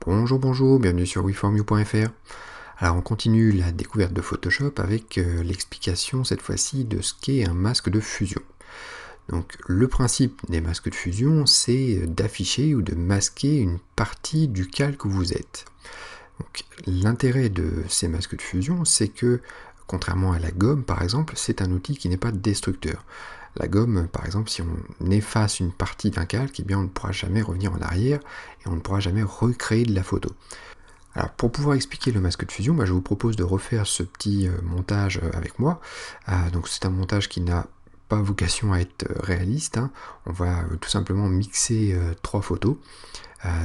Bonjour, bonjour, bienvenue sur weformyou.fr. Alors on continue la découverte de Photoshop avec l'explication cette fois-ci de ce qu'est un masque de fusion. Donc le principe des masques de fusion, c'est d'afficher ou de masquer une partie du calque où vous êtes. L'intérêt de ces masques de fusion, c'est que, contrairement à la gomme par exemple, c'est un outil qui n'est pas destructeur. La gomme, par exemple, si on efface une partie d'un calque, eh bien on ne pourra jamais revenir en arrière et on ne pourra jamais recréer de la photo. Alors pour pouvoir expliquer le masque de fusion, je vous propose de refaire ce petit montage avec moi. Donc c'est un montage qui n'a pas vocation à être réaliste, hein. On va tout simplement mixer trois photos.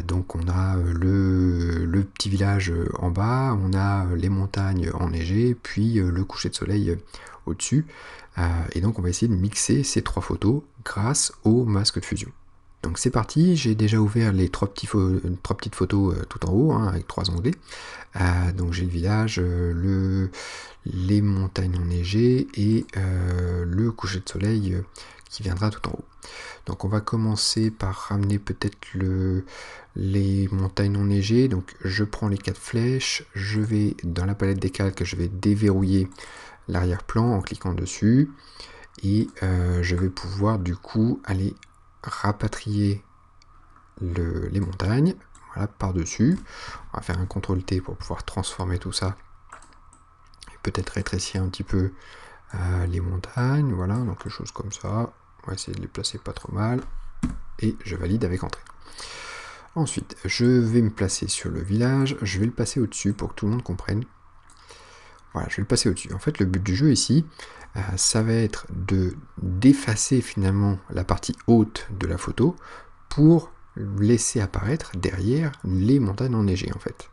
Donc on a le petit village en bas, on a les montagnes enneigées, puis le coucher de soleil au-dessus. Et donc on va essayer de mixer ces trois photos grâce au masque de fusion. Donc c'est parti, j'ai déjà ouvert les trois petites photos tout en haut, hein, avec trois onglets. Donc j'ai le village, les montagnes enneigées et le coucher de soleil qui viendra tout en haut. Donc on va commencer par ramener peut-être les montagnes enneigées. Donc je prends les quatre flèches, je vais dans la palette des calques, je vais déverrouiller l'arrière-plan en cliquant dessus. Et je vais pouvoir du coup aller rapatrier les montagnes, voilà, par-dessus. On va faire un CTRL-T pour pouvoir transformer tout ça. Et peut-être rétrécir un petit peu les montagnes, voilà, donc quelque chose comme ça. On va essayer de les placer pas trop mal. Et je valide avec Entrée. Ensuite, je vais me placer sur le village, je vais le passer au-dessus pour que tout le monde comprenne. Voilà, je vais le passer au-dessus. En fait, le but du jeu ici, ça va être d'effacer finalement la partie haute de la photo pour laisser apparaître derrière les montagnes enneigées en fait.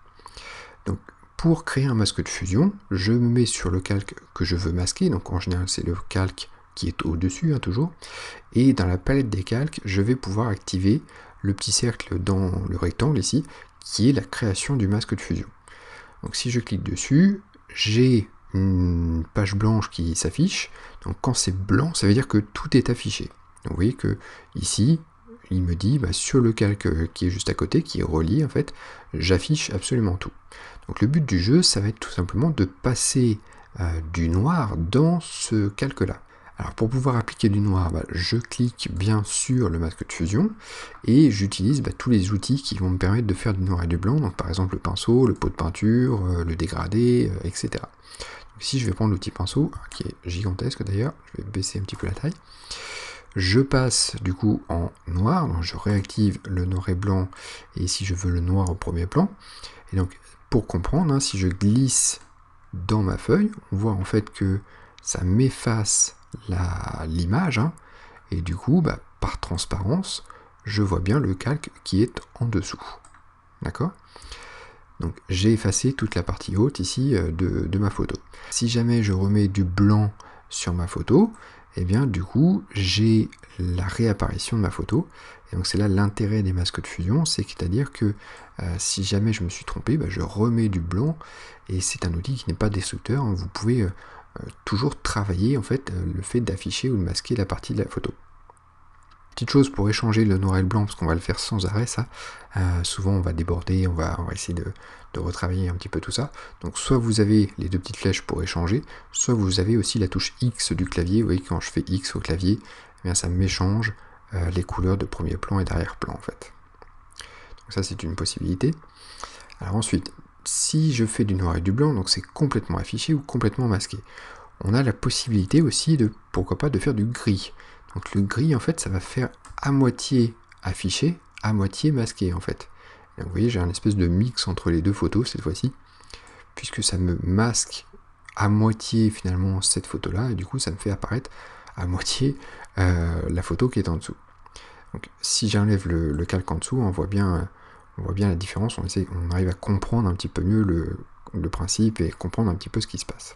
Donc pour créer un masque de fusion, je me mets sur le calque que je veux masquer, donc en général c'est le calque qui est au-dessus, hein, toujours, et dans la palette des calques, je vais pouvoir activer le petit cercle dans le rectangle ici, qui est la création du masque de fusion. Donc si je clique dessus, j'ai une page blanche qui s'affiche. Donc quand c'est blanc, ça veut dire que tout est affiché. Donc vous voyez que ici, il me dit sur le calque qui est juste à côté, qui est relié en fait, j'affiche absolument tout. Donc le but du jeu, ça va être tout simplement de passer du noir dans ce calque-là. Alors pour pouvoir appliquer du noir, je clique bien sur le masque de fusion et j'utilise tous les outils qui vont me permettre de faire du noir et du blanc, donc par exemple le pinceau, le pot de peinture, le dégradé, etc. Donc si je vais prendre l'outil pinceau, qui est gigantesque d'ailleurs, je vais baisser un petit peu la taille, je passe du coup en noir, donc je réactive le noir et blanc, et si je veux le noir au premier plan, et donc pour comprendre, si je glisse dans ma feuille, on voit en fait que ça m'efface l'image, et du coup, par transparence, je vois bien le calque qui est en dessous. D'accord ? Donc j'ai effacé toute la partie haute ici de ma photo. Si jamais je remets du blanc sur ma photo, et bien du coup j'ai la réapparition de ma photo. Et donc c'est là l'intérêt des masques de fusion, c'est-à-dire que si jamais je me suis trompé, je remets du blanc, et c'est un outil qui n'est pas destructeur, hein. Vous pouvez toujours travailler en fait le fait d'afficher ou de masquer la partie de la photo. Petite chose pour échanger le noir et le blanc, parce qu'on va le faire sans arrêt ça, souvent on va déborder, on va essayer de retravailler un petit peu tout ça. Donc soit vous avez les deux petites flèches pour échanger, soit vous avez aussi la touche X du clavier. Vous voyez, quand je fais X au clavier, ça m'échange les couleurs de premier plan et d'arrière-plan en fait. Donc ça c'est une possibilité. Alors ensuite, si je fais du noir et du blanc, donc c'est complètement affiché ou complètement masqué. On a la possibilité aussi de, pourquoi pas, de faire du gris. Donc le gris en fait ça va faire à moitié affiché, à moitié masqué en fait. Donc, vous voyez, j'ai un espèce de mix entre les deux photos cette fois-ci, puisque ça me masque à moitié finalement cette photo-là, et du coup ça me fait apparaître à moitié la photo qui est en dessous. Donc si j'enlève le calque en dessous, on voit bien la différence, on arrive à comprendre un petit peu mieux le principe et comprendre un petit peu ce qui se passe.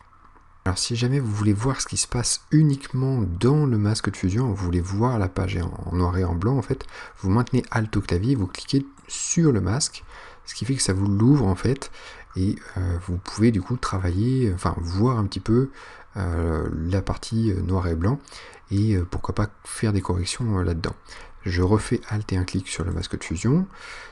Alors si jamais vous voulez voir ce qui se passe uniquement dans le masque de fusion, vous voulez voir la page en noir et en blanc en fait, vous maintenez Alt au clavier, vous cliquez sur le masque, ce qui fait que ça vous l'ouvre en fait, et vous pouvez du coup travailler, voir un petit peu la partie noir et blanc, et pourquoi pas faire des corrections là-dedans. je refais Alt et un clic sur le masque de fusion.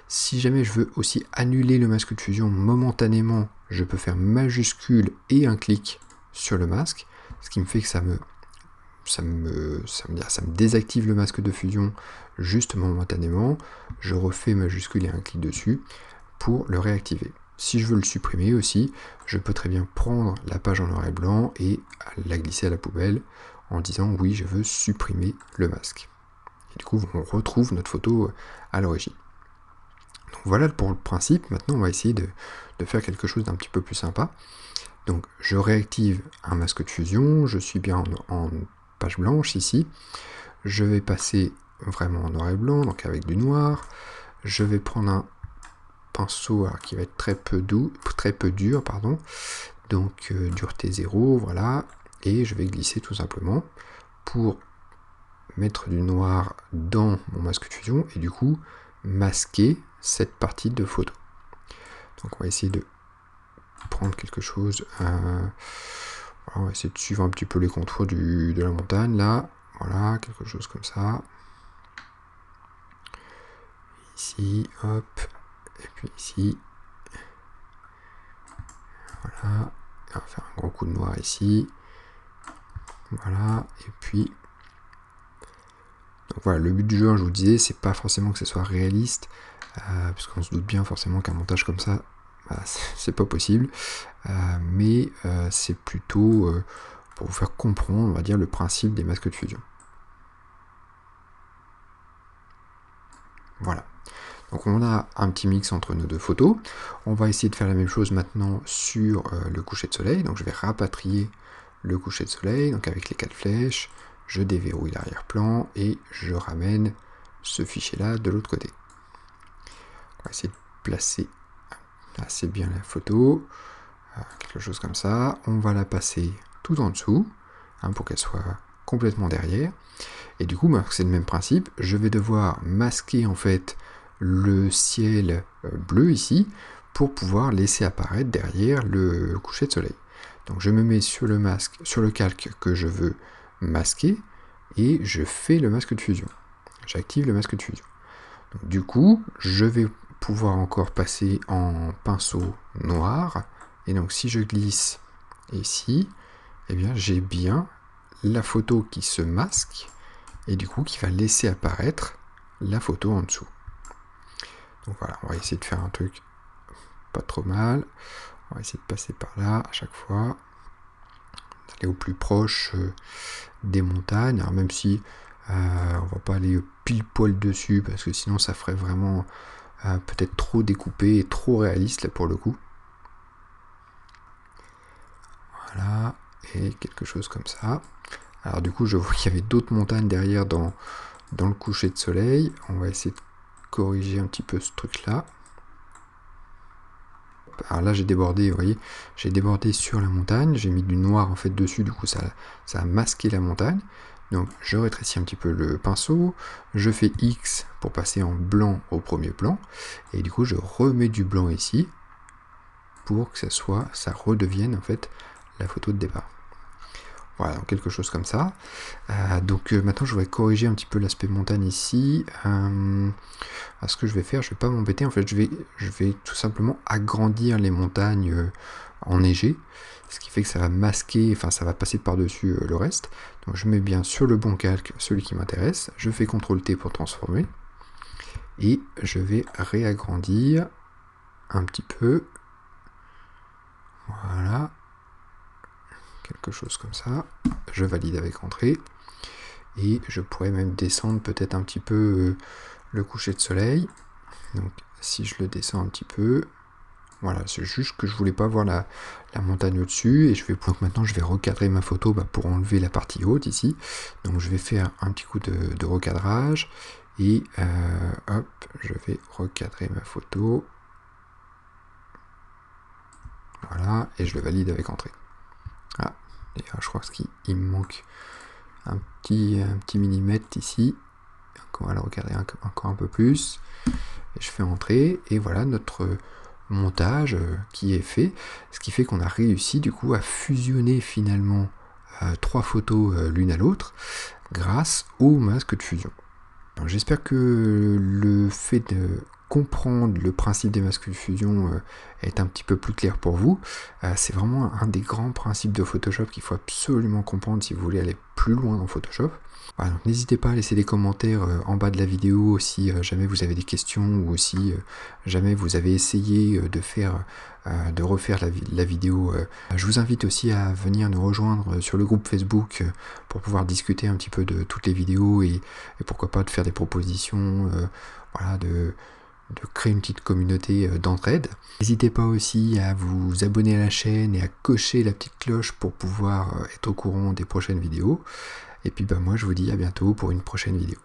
Si jamais je veux aussi annuler le masque de fusion momentanément, je peux faire majuscule et un clic sur le masque, ce qui me fait que ça me désactive le masque de fusion juste momentanément. Je refais majuscule et un clic dessus pour le réactiver. Si je veux le supprimer aussi, je peux très bien prendre la page en noir et blanc et la glisser à la poubelle en disant oui, je veux supprimer le masque. Et du coup, on retrouve notre photo à l'origine. Donc voilà pour le principe. Maintenant, on va essayer de faire quelque chose d'un petit peu plus sympa. Donc je réactive un masque de fusion, je suis bien en page blanche ici. Je vais passer vraiment en noir et blanc, donc avec du noir. Je vais prendre un pinceau qui va être très peu dur, pardon. Donc dureté 0, voilà. Et je vais glisser tout simplement pour mettre du noir dans mon masque de fusion et du coup masquer cette partie de photo. Donc on va essayer de prendre quelque chose, on va essayer de suivre un petit peu les contours de la montagne là, voilà, quelque chose comme ça. Ici, hop, et puis ici, voilà, on va faire un gros coup de noir ici, voilà, et puis donc voilà, le but du jeu, je vous disais, c'est pas forcément que ce soit réaliste, puisqu'on se doute bien forcément qu'un montage comme ça, bah, c'est pas possible, mais c'est plutôt pour vous faire comprendre, on va dire, le principe des masques de fusion. Voilà. Donc on a un petit mix entre nos deux photos. On va essayer de faire la même chose maintenant sur le coucher de soleil. Donc je vais rapatrier le coucher de soleil, donc avec les 4 flèches, je déverrouille l'arrière-plan et je ramène ce fichier-là de l'autre côté. On va essayer de placer assez bien la photo, quelque chose comme ça. On va la passer tout en dessous, pour qu'elle soit complètement derrière. Et du coup, c'est le même principe. Je vais devoir masquer en fait le ciel bleu ici pour pouvoir laisser apparaître derrière le coucher de soleil. Donc je me mets sur le masque, sur le calque que je veux masquer et je fais le masque de fusion. J'active le masque de fusion. Donc, du coup, je vais pouvoir encore passer en pinceau noir et donc si je glisse ici, eh bien j'ai bien la photo qui se masque et du coup qui va laisser apparaître la photo en dessous. Donc voilà, on va essayer de faire un truc pas trop mal. On va essayer de passer par là à chaque fois, d'aller au plus proche des montagnes. Alors même si on va pas aller pile poil dessus parce que sinon ça ferait vraiment peut-être trop découpé et trop réaliste là pour le coup. Voilà, et quelque chose comme ça. Alors du coup je vois qu'il y avait d'autres montagnes derrière dans le coucher de soleil. On va essayer de corriger un petit peu ce truc là. Alors là j'ai débordé, vous voyez, j'ai débordé sur la montagne, j'ai mis du noir en fait dessus, du coup ça a masqué la montagne. Donc je rétrécis un petit peu le pinceau, je fais X pour passer en blanc au premier plan, et du coup je remets du blanc ici pour que ça redevienne en fait la photo de départ. Voilà, donc quelque chose comme ça. Donc maintenant je vais corriger un petit peu l'aspect montagne ici. Ce que je vais faire, je vais pas m'embêter, en fait je vais tout simplement agrandir les montagnes enneigées, ce qui fait que ça va masquer, enfin ça va passer par-dessus le reste. Donc je mets bien sur le bon calque celui qui m'intéresse, je fais CTRL T pour transformer, et je vais réagrandir un petit peu. Voilà. Quelque chose comme ça, je valide avec entrée, et je pourrais même descendre peut-être un petit peu le coucher de soleil. Donc si je le descends un petit peu, voilà, c'est juste que je voulais pas voir la montagne au-dessus, et donc maintenant je vais recadrer ma photo pour enlever la partie haute ici. Donc je vais faire un petit coup de recadrage, et hop, je vais recadrer ma photo, voilà, et je le valide avec entrée. Ah, d'ailleurs, je crois qu'il me manque un petit millimètre ici. Donc on va le recadrer encore un peu plus. Et je fais entrer, et voilà notre montage qui est fait. Ce qui fait qu'on a réussi du coup à fusionner finalement 3 photos l'une à l'autre grâce au masque de fusion. J'espère que le fait de comprendre le principe des masques de fusion est un petit peu plus clair pour vous. C'est vraiment un des grands principes de Photoshop qu'il faut absolument comprendre si vous voulez aller plus loin dans Photoshop. Voilà, donc n'hésitez pas à laisser des commentaires en bas de la vidéo si jamais vous avez des questions ou si jamais vous avez essayé de refaire la vidéo. Je vous invite aussi à venir nous rejoindre sur le groupe Facebook pour pouvoir discuter un petit peu de toutes les vidéos et pourquoi pas de faire des propositions, voilà, de créer une petite communauté d'entraide. N'hésitez pas aussi à vous abonner à la chaîne et à cocher la petite cloche pour pouvoir être au courant des prochaines vidéos. Et puis moi je vous dis à bientôt pour une prochaine vidéo.